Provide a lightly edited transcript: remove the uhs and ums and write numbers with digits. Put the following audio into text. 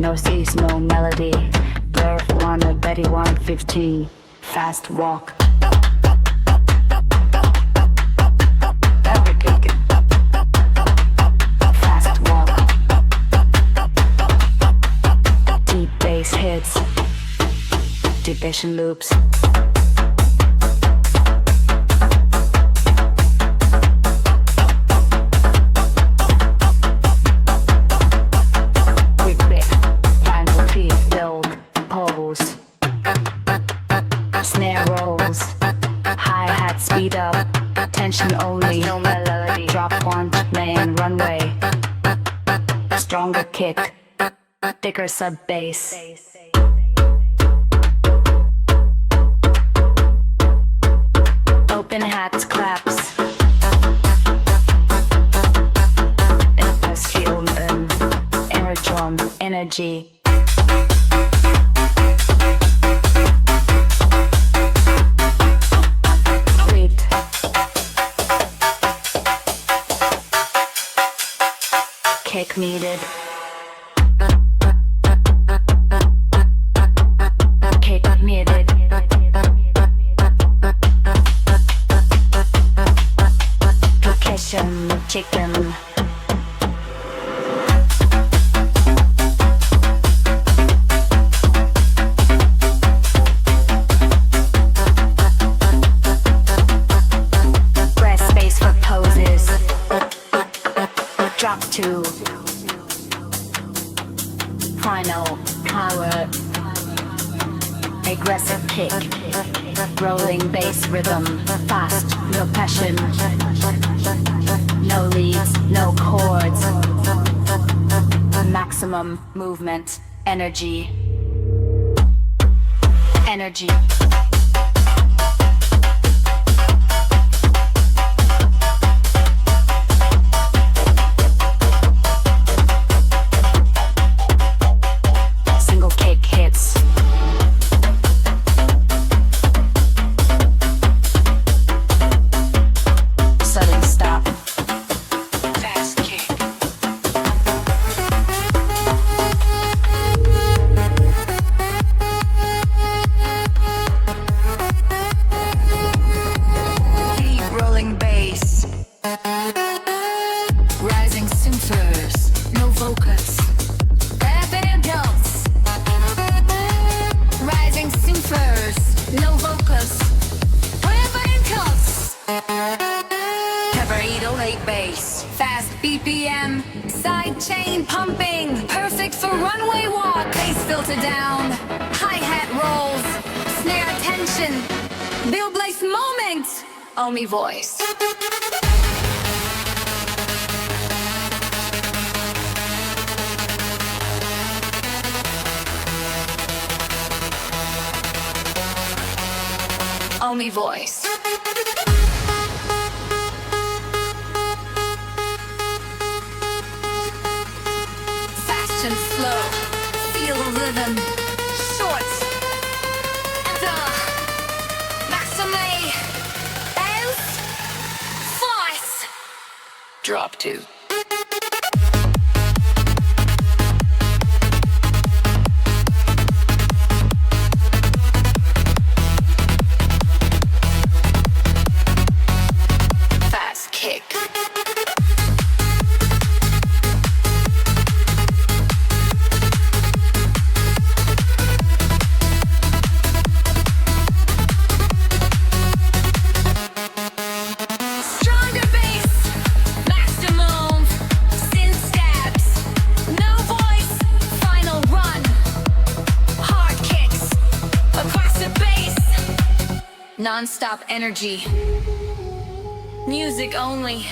no seasonal melody. Birth 1 or Betty 115, fast walk. Fast walk. Deep bass hits, division loops. Snare rolls, hi-hat speed up, tension only, no melody. Drop one, main runway, stronger kick, thicker sub bass. Open hats, claps, industrial aerodrome, energy. Kick needed. Kick needed. Percussion, chicken. Breast space for poses. Drop 2. Final power. Aggressive kick. Rolling bass rhythm. Fast, no passion. No leads, no chords. Maximum movement. Energy. Energy. Rising synthers, no vocals. Rising synthers, no vocals. Cover 808 bass, fast BPM, side chain pumping, perfect for runway walk. Bass filter down, hi-hat rolls, snare tension, Bill Blaze moment, only voice. Only voice. Fast and slow, feel the rhythm. Short, enter, maxime, bounce, force. Drop 2. Non-stop energy. Music only.